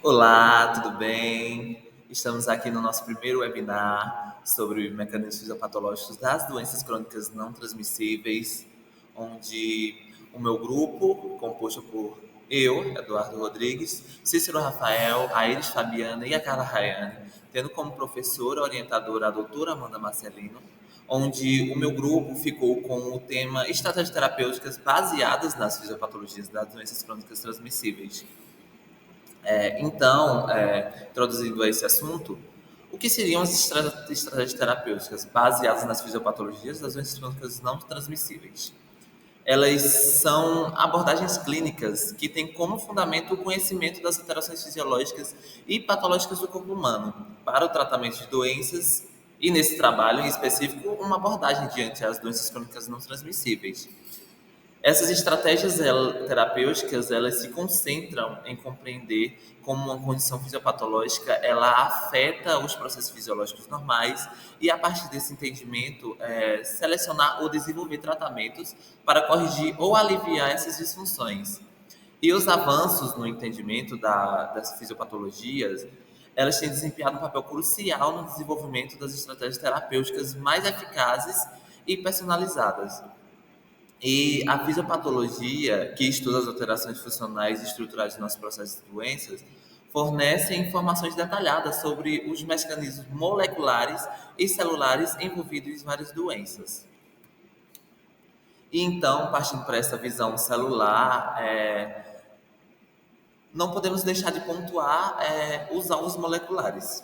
Olá, tudo bem? Estamos aqui no nosso primeiro webinar sobre mecanismos fisiopatológicos das doenças crônicas não transmissíveis, onde o meu grupo, composto por eu, Eduardo Rodrigues, Cícero Rafael, a Iris Fabiana e a Carla Rayane, tendo como professora orientadora a doutora Amanda Marcelino, onde o meu grupo ficou com o tema estratégias terapêuticas baseadas nas fisiopatologias das doenças crônicas transmissíveis. Introduzindo a esse assunto, o que seriam as estratégias terapêuticas baseadas nas fisiopatologias das doenças crônicas não transmissíveis? Elas são abordagens clínicas que têm como fundamento o conhecimento das alterações fisiológicas e patológicas do corpo humano para o tratamento de doenças e, nesse trabalho em específico, uma abordagem diante as doenças crônicas não transmissíveis. Essas estratégias terapêuticas, elas se concentram em compreender como uma condição fisiopatológica, ela afeta os processos fisiológicos normais e, a partir desse entendimento, selecionar ou desenvolver tratamentos para corrigir ou aliviar essas disfunções. E os avanços no entendimento das fisiopatologias, elas têm desempenhado um papel crucial no desenvolvimento das estratégias terapêuticas mais eficazes e personalizadas. E a fisiopatologia, que estuda as alterações funcionais e estruturais dos nossos processos de doenças, fornece informações detalhadas sobre os mecanismos moleculares e celulares envolvidos em várias doenças. E então, partindo para essa visão celular, não podemos deixar de pontuar os alvos moleculares.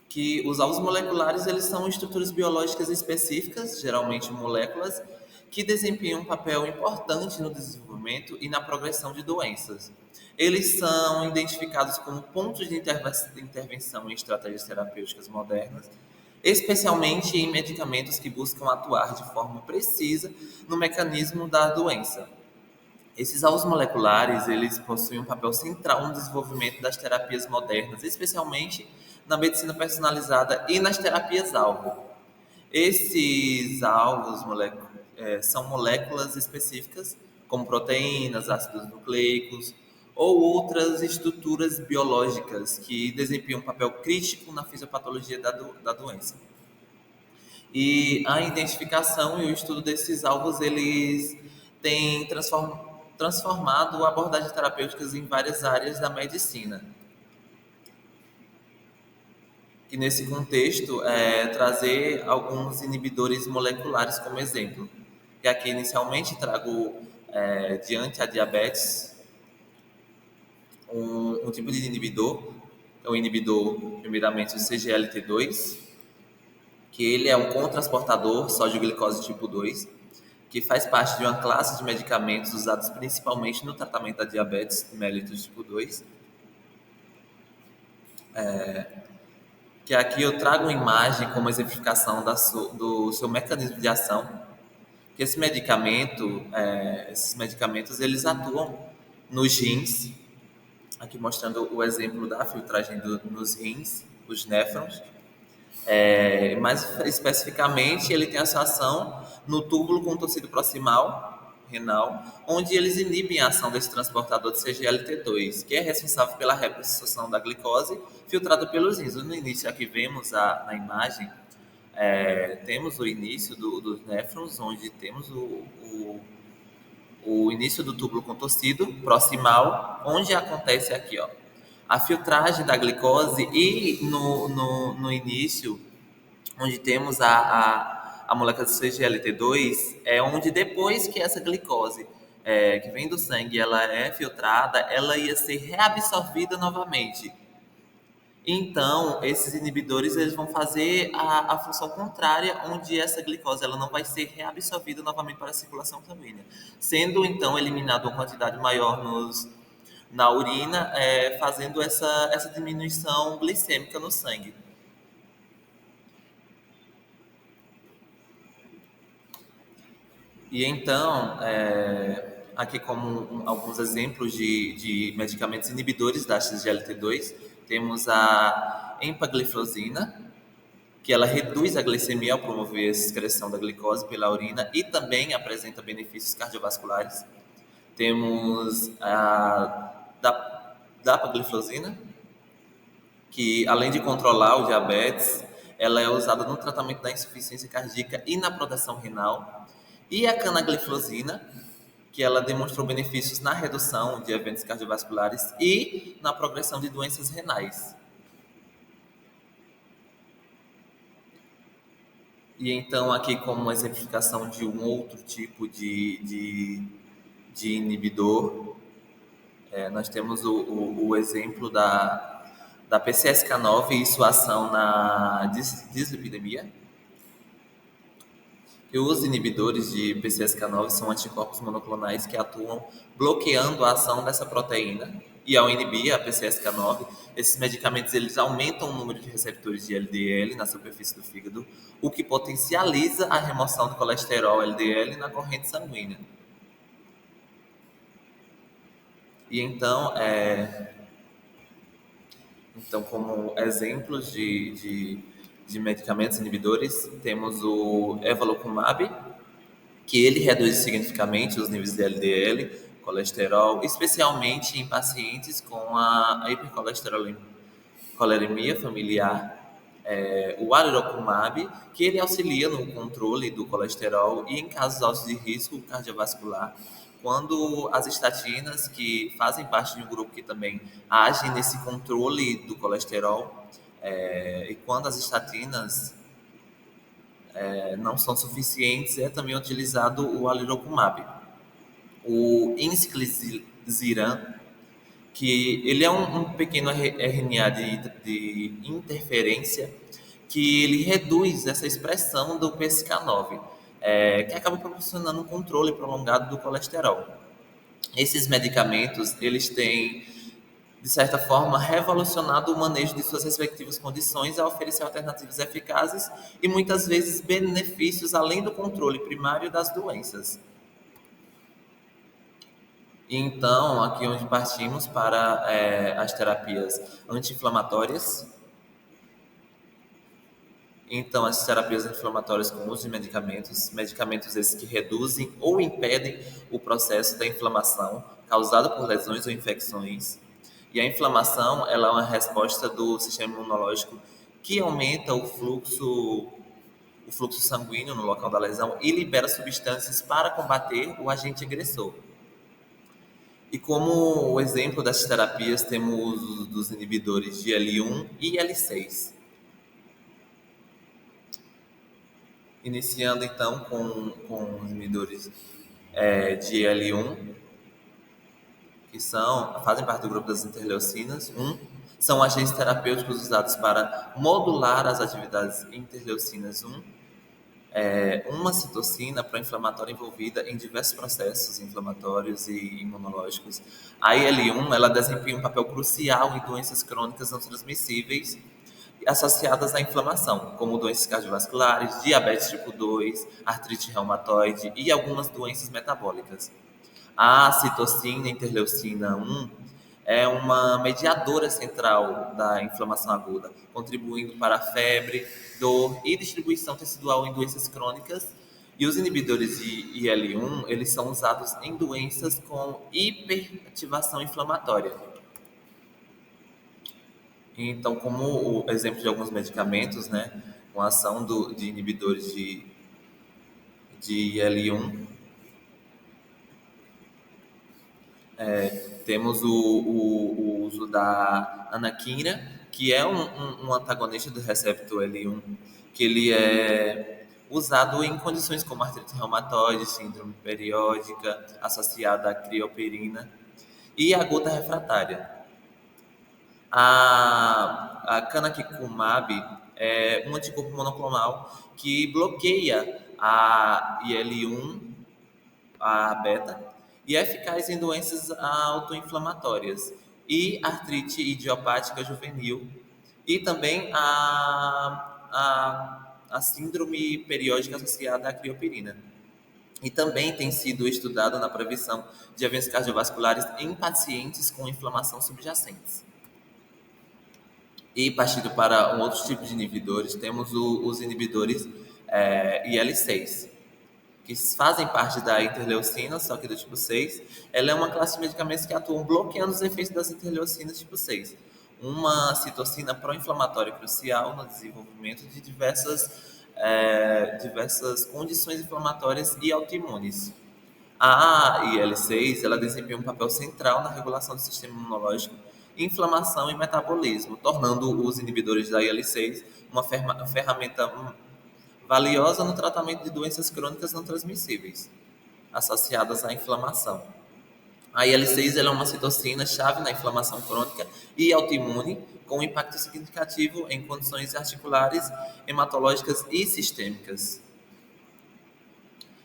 Que os alvos moleculares, eles são estruturas biológicas específicas, geralmente moléculas, que desempenham um papel importante no desenvolvimento e na progressão de doenças. Eles são identificados como pontos de intervenção em estratégias terapêuticas modernas, especialmente em medicamentos que buscam atuar de forma precisa no mecanismo da doença. Esses alvos moleculares, eles possuem um papel central no desenvolvimento das terapias modernas, especialmente na medicina personalizada e nas terapias-alvo. Esses são moléculas específicas, como proteínas, ácidos nucleicos ou outras estruturas biológicas que desempenham um papel crítico na fisiopatologia da doença. E a identificação e o estudo desses alvos, eles têm transformado abordagens terapêuticas em várias áreas da medicina. E nesse contexto, trazer alguns inibidores moleculares como exemplo. E aqui inicialmente trago, diante a diabetes, um tipo de inibidor, é o inibidor, primeiramente, o CGLT2, que ele é um cotransportador sódio-glicose tipo 2, que faz parte de uma classe de medicamentos usados principalmente no tratamento da diabetes mellitus tipo 2, que aqui eu trago uma imagem como exemplificação do seu mecanismo de ação, que esses medicamentos, eles atuam nos rins, aqui mostrando o exemplo da filtragem nos rins, os néfrons. Mais especificamente, ele tem a sua ação no túbulo contorcido proximal renal, onde eles inibem a ação desse transportador de CGLT2, que é responsável pela reabsorção da glicose filtrada pelos rins. No início, aqui vemos na imagem, temos o início dos néfrons, onde temos o início do túbulo contorcido proximal, onde acontece aqui, ó, a filtragem da glicose, e no início, onde temos a molécula de CGLT2, é onde depois que essa glicose que vem do sangue, ela é filtrada, ela ia ser reabsorvida novamente. Então, esses inibidores, eles vão fazer a função contrária, onde essa glicose ela não vai ser reabsorvida novamente para a circulação sanguínea, sendo então eliminada uma quantidade maior na urina, fazendo essa diminuição glicêmica no sangue. E então, aqui como alguns exemplos de medicamentos inibidores da SGLT2, temos a empagliflozina, que ela reduz a glicemia ao promover a excreção da glicose pela urina e também apresenta benefícios cardiovasculares. Temos a dapagliflozina, que além de controlar o diabetes, ela é usada no tratamento da insuficiência cardíaca e na proteção renal. E a canagliflozina, que ela demonstrou benefícios na redução de eventos cardiovasculares e na progressão de doenças renais. E então, aqui como exemplificação de um outro tipo de inibidor, nós temos o exemplo da PCSK9 e sua ação na dislipidemia. E os inibidores de PCSK9 são anticorpos monoclonais que atuam bloqueando a ação dessa proteína. E ao inibir a PCSK9, esses medicamentos eles aumentam o número de receptores de LDL na superfície do fígado, o que potencializa a remoção do colesterol LDL na corrente sanguínea. E então como exemplos de medicamentos inibidores, temos o evolocumab, que ele reduz significativamente os níveis de LDL, colesterol, especialmente em pacientes com a hipercolesterolemia familiar. O alirocumab, que ele auxilia no controle do colesterol e em casos altos de risco cardiovascular, quando as estatinas, que fazem parte de um grupo que também age nesse controle do colesterol, e quando as estatinas não são suficientes, é também utilizado o alirocumab. O inclisiran, que ele é um pequeno RNA de interferência que ele reduz essa expressão do PCSK9, que acaba proporcionando um controle prolongado do colesterol. Esses medicamentos, eles têm, de certa forma, revolucionado o manejo de suas respectivas condições ao oferecer alternativas eficazes e muitas vezes benefícios além do controle primário das doenças. Então, aqui onde partimos para as terapias anti-inflamatórias. Então, as terapias anti-inflamatórias com uso de medicamentos esses que reduzem ou impedem o processo da inflamação causada por lesões ou infecções. E a inflamação, ela é uma resposta do sistema imunológico que aumenta o fluxo sanguíneo no local da lesão e libera substâncias para combater o agente agressor. E como exemplo dessas terapias, temos o uso dos inibidores de L1 e L6. Iniciando então com os inibidores de L1, que fazem parte do grupo das interleucinas 1, são agentes terapêuticos usados para modular as atividades interleucinas 1, uma citocina pró-inflamatória envolvida em diversos processos inflamatórios e imunológicos. A IL-1 ela desempenha um papel crucial em doenças crônicas não transmissíveis associadas à inflamação, como doenças cardiovasculares, diabetes tipo 2, artrite reumatoide e algumas doenças metabólicas. A citocina interleucina 1 é uma mediadora central da inflamação aguda, contribuindo para a febre, dor e distribuição tecidual em doenças crônicas. E os inibidores de IL-1, eles são usados em doenças com hiperativação inflamatória. Então, como o exemplo de alguns medicamentos, né, com a ação de inibidores de IL-1, temos o uso da anaquina, que é um antagonista do receptor L1, que ele é usado em condições como artrite reumatoide, síndrome periódica associada à crioperina e a gota refratária. A canakinumab é um anticorpo monoclonal que bloqueia a IL-1, a beta, e é eficaz em doenças autoinflamatórias e artrite idiopática juvenil e também a síndrome periódica associada à crioperina. E também tem sido estudado na prevenção de eventos cardiovasculares em pacientes com inflamação subjacentes. E partindo para um outro tipo de inibidores, temos os inibidores IL-6, que fazem parte da interleucina, só que do tipo 6. Ela é uma classe de medicamentos que atuam bloqueando os efeitos das interleucinas tipo 6. Uma citocina pró-inflamatória crucial no desenvolvimento de diversas condições inflamatórias e autoimunes. A IL-6 ela desempenha um papel central na regulação do sistema imunológico, inflamação e metabolismo, tornando os inibidores da IL-6 uma ferramenta valiosa no tratamento de doenças crônicas não transmissíveis, associadas à inflamação. A IL-6 ela é uma citocina chave na inflamação crônica e autoimune, com um impacto significativo em condições articulares, hematológicas e sistêmicas.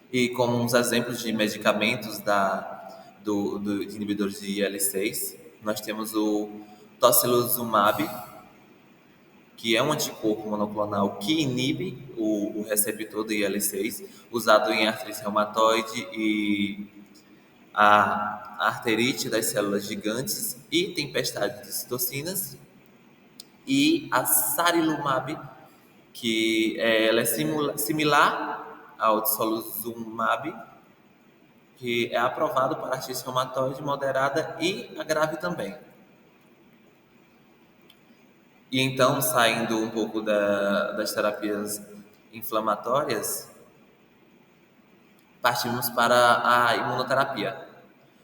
E como uns exemplos de medicamentos de inibidores de IL-6, nós temos o tocilizumab, que é um anticorpo monoclonal que inibe o receptor do IL-6, usado em artrite reumatoide e a arterite das células gigantes e tempestade de citocinas. E a sarilumab, que ela é similar ao tocilizumab, que é aprovado para artrite reumatoide moderada e a grave também. E então, saindo um pouco das terapias inflamatórias, partimos para a imunoterapia,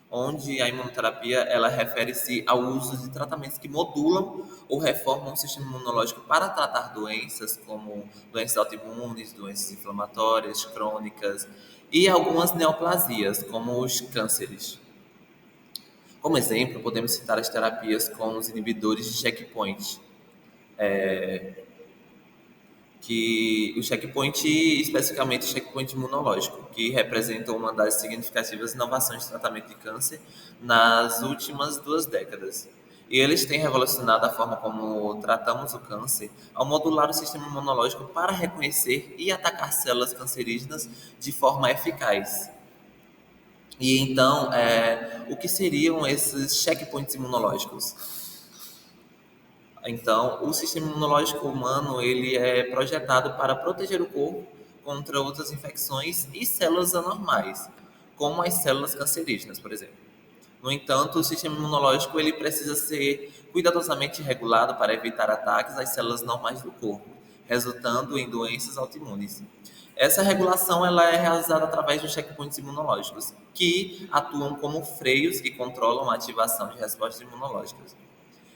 onde a imunoterapia ela refere-se ao uso de tratamentos que modulam ou reformam o sistema imunológico para tratar doenças como doenças autoimunes, doenças inflamatórias, crônicas e algumas neoplasias, como os cânceres. Como exemplo, podemos citar as terapias com os inibidores de checkpoint, que o checkpoint, especificamente o checkpoint imunológico, que representa uma das significativas inovações de tratamento de câncer nas últimas 2 décadas. E eles têm revolucionado a forma como tratamos o câncer ao modular o sistema imunológico para reconhecer e atacar células cancerígenas de forma eficaz. E então, o que seriam esses checkpoints imunológicos? Então, o sistema imunológico humano ele é projetado para proteger o corpo contra outras infecções e células anormais, como as células cancerígenas, por exemplo. No entanto, o sistema imunológico ele precisa ser cuidadosamente regulado para evitar ataques às células normais do corpo, resultando em doenças autoimunes. Essa regulação ela é realizada através dos checkpoints imunológicos, que atuam como freios que controlam a ativação de respostas imunológicas.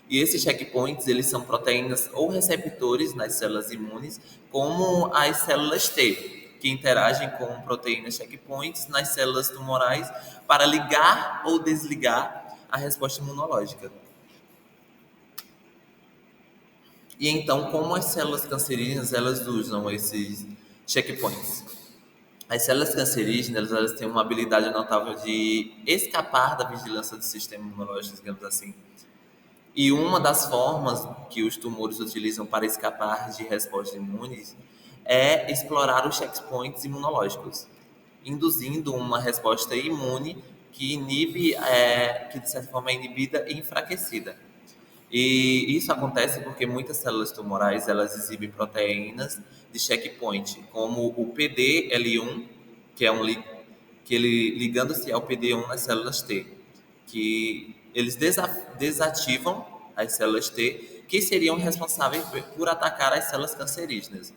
E esses checkpoints, eles são proteínas ou receptores nas células imunes, como as células T, que interagem com proteínas checkpoints nas células tumorais para ligar ou desligar a resposta imunológica. E então, como as células cancerígenas, elas usam esses checkpoints? As células cancerígenas, elas têm uma habilidade notável de escapar da vigilância do sistema imunológico, digamos assim. E uma das formas que os tumores utilizam para escapar de respostas imunes é explorar os checkpoints imunológicos, induzindo uma resposta imune que inibe, que de certa forma é inibida e enfraquecida. E isso acontece porque muitas células tumorais elas exibem proteínas de checkpoint, como o PDL1, que é que ele ligando-se ao PD1 nas células T, que eles desativam as células T, que seriam responsáveis por atacar as células cancerígenas.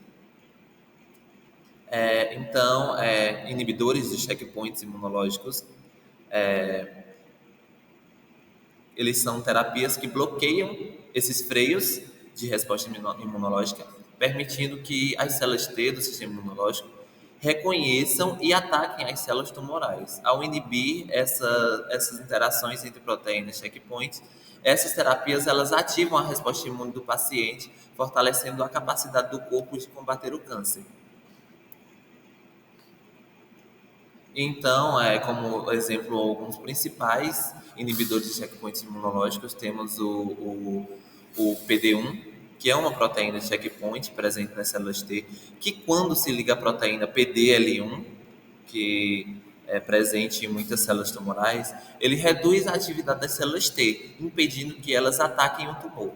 Então, inibidores de checkpoints imunológicos, eles são terapias que bloqueiam esses freios de resposta imunológica, permitindo que as células T do sistema imunológico reconheçam e ataquem as células tumorais. Ao inibir essas interações entre proteínas checkpoints, essas terapias elas ativam a resposta imune do paciente, fortalecendo a capacidade do corpo de combater o câncer. Então, como exemplo, alguns principais inibidores de checkpoints imunológicos, temos o PD1, que é uma proteína de checkpoint presente nas células T, que quando se liga à proteína PDL1, que é presente em muitas células tumorais, ele reduz a atividade das células T, impedindo que elas ataquem o tumor.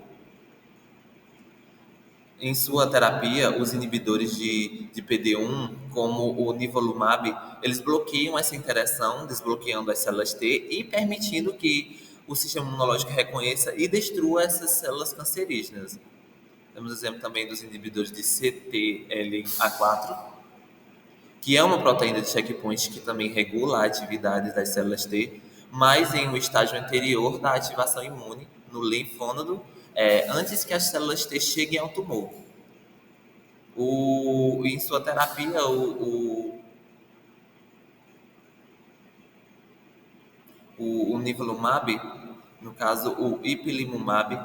Em sua terapia, os inibidores de PD-1, como o nivolumab, eles bloqueiam essa interação, desbloqueando as células T e permitindo que o sistema imunológico reconheça e destrua essas células cancerígenas. Temos exemplo também dos inibidores de CTLA4, que é uma proteína de checkpoint que também regula a atividade das células T, mas em um estágio anterior da ativação imune no linfônodo, antes que as células T cheguem ao tumor. Em sua terapia, o nivolumab, no caso o ipilimumab,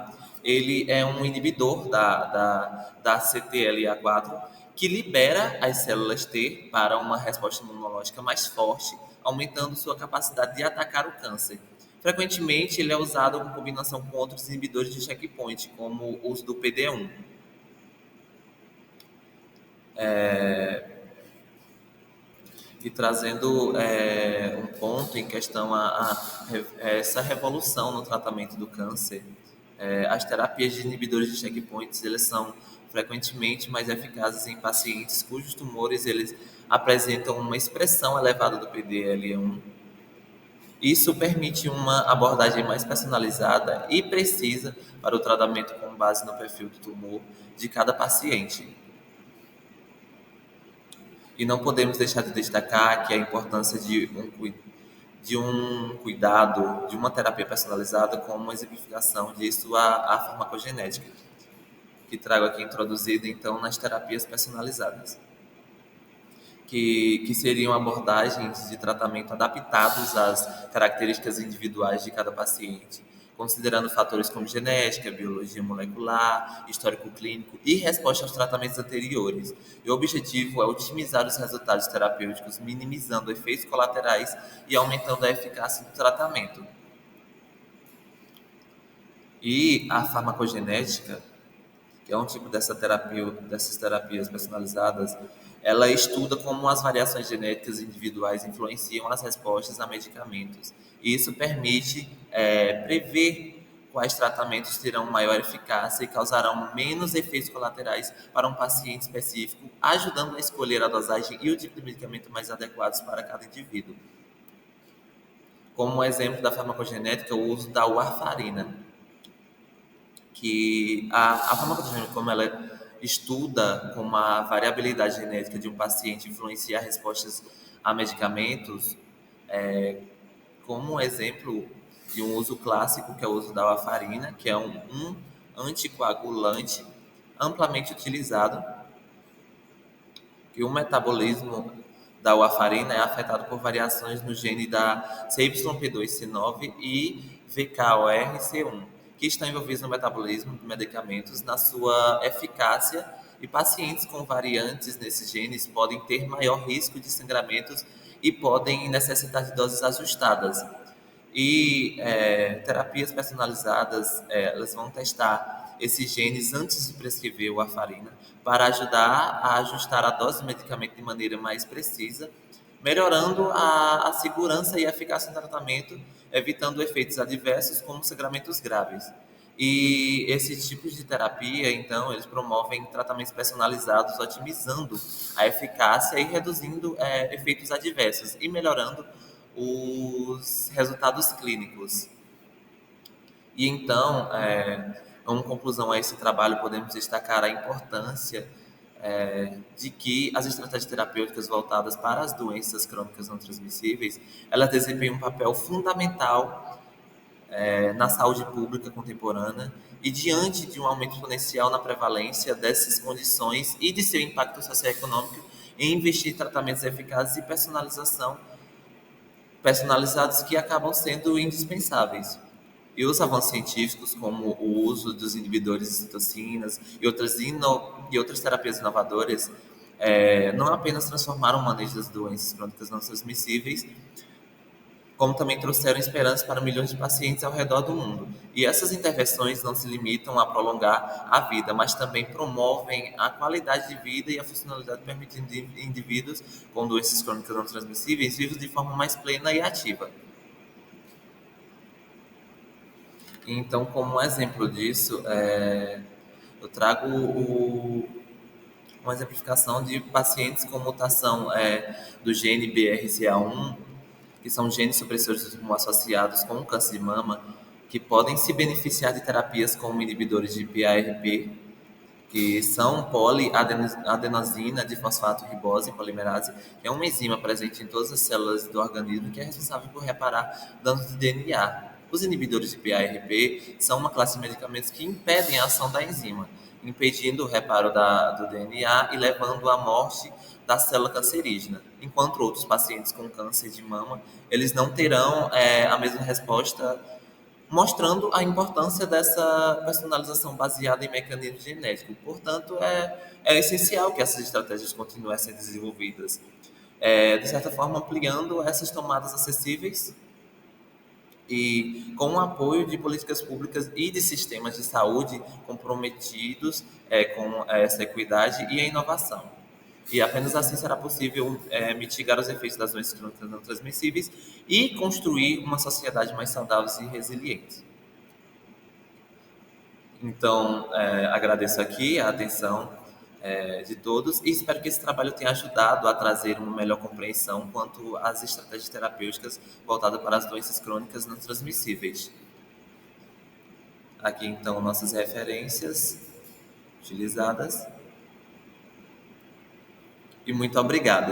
ele é um inibidor da CTLA4 que libera as células T para uma resposta imunológica mais forte, aumentando sua capacidade de atacar o câncer. Frequentemente, ele é usado em combinação com outros inibidores de checkpoint, como os do PD-1. E trazendo um ponto em questão a essa revolução no tratamento do câncer. As terapias de inibidores de checkpoints, eles são frequentemente mais eficazes em pacientes cujos tumores eles apresentam uma expressão elevada do PDL1. Isso permite uma abordagem mais personalizada e precisa para o tratamento com base no perfil do tumor de cada paciente. E não podemos deixar de destacar que a importância de um cuidado, de uma terapia personalizada como exemplificação disso a farmacogenética, que trago aqui introduzida então nas terapias personalizadas, que seriam abordagens de tratamento adaptados às características individuais de cada paciente, considerando fatores como genética, biologia molecular, histórico clínico e resposta aos tratamentos anteriores. E o objetivo é otimizar os resultados terapêuticos, minimizando efeitos colaterais e aumentando a eficácia do tratamento. E a farmacogenética, que é um tipo dessas terapias personalizadas, ela estuda como as variações genéticas individuais influenciam as respostas a medicamentos. E isso permite prever quais tratamentos terão maior eficácia e causarão menos efeitos colaterais para um paciente específico, ajudando a escolher a dosagem e o tipo de medicamento mais adequados para cada indivíduo. Como exemplo da farmacogenética, o uso da warfarina, que a farmacogênica, como ela estuda como a variabilidade genética de um paciente influencia respostas a medicamentos, como um exemplo de um uso clássico, que é o uso da warfarina, que é um anticoagulante amplamente utilizado, e o metabolismo da warfarina é afetado por variações no gene da CYP2C9 e VKORC1, que estão envolvidos no metabolismo de medicamentos, na sua eficácia, e pacientes com variantes nesses genes podem ter maior risco de sangramentos e podem necessitar de doses ajustadas. E terapias personalizadas, elas vão testar esses genes antes de prescrever o warfarina para ajudar a ajustar a dose do medicamento de maneira mais precisa, melhorando a segurança e a eficácia do tratamento, evitando efeitos adversos como sangramentos graves. E esses tipos de terapia, então, eles promovem tratamentos personalizados, otimizando a eficácia e reduzindo efeitos adversos e melhorando os resultados clínicos. E então, como conclusão a esse trabalho, podemos destacar a importância de que as estratégias terapêuticas voltadas para as doenças crônicas não transmissíveis, elas desempenham um papel fundamental na saúde pública contemporânea e diante de um aumento exponencial na prevalência dessas condições e de seu impacto socioeconômico em investir em tratamentos eficazes e personalizados que acabam sendo indispensáveis. E os avanços científicos, como o uso dos inibidores de citocinas e outras terapias inovadoras, não apenas transformaram o manejo das doenças crônicas não transmissíveis, como também trouxeram esperança para milhões de pacientes ao redor do mundo. E essas intervenções não se limitam a prolongar a vida, mas também promovem a qualidade de vida e a funcionalidade, permitindo indivíduos com doenças crônicas não transmissíveis vivos de forma mais plena e ativa. Então, como um exemplo disso, Eu trago uma exemplificação de pacientes com mutação do gene BRCA1, que são genes supressores associados com o câncer de mama, que podem se beneficiar de terapias como inibidores de PARP, que são poliadenosina de fosfato ribose polimerase, que é uma enzima presente em todas as células do organismo que é responsável por reparar danos de DNA. Os inibidores de PARP são uma classe de medicamentos que impedem a ação da enzima, impedindo o reparo do DNA e levando à morte da célula cancerígena. Enquanto outros pacientes com câncer de mama, eles não terão a mesma resposta, mostrando a importância dessa personalização baseada em mecanismos genéticos. Portanto, é essencial que essas estratégias continuem a ser desenvolvidas, de certa forma ampliando essas tomadas acessíveis e com o apoio de políticas públicas e de sistemas de saúde comprometidos com essa equidade e a inovação. E apenas assim será possível mitigar os efeitos das doenças crônicas não transmissíveis e construir uma sociedade mais saudável e resiliente. Então, agradeço aqui a atenção de todos e espero que esse trabalho tenha ajudado a trazer uma melhor compreensão quanto às estratégias terapêuticas voltadas para as doenças crônicas não transmissíveis. Aqui, então, nossas referências utilizadas. E muito obrigado.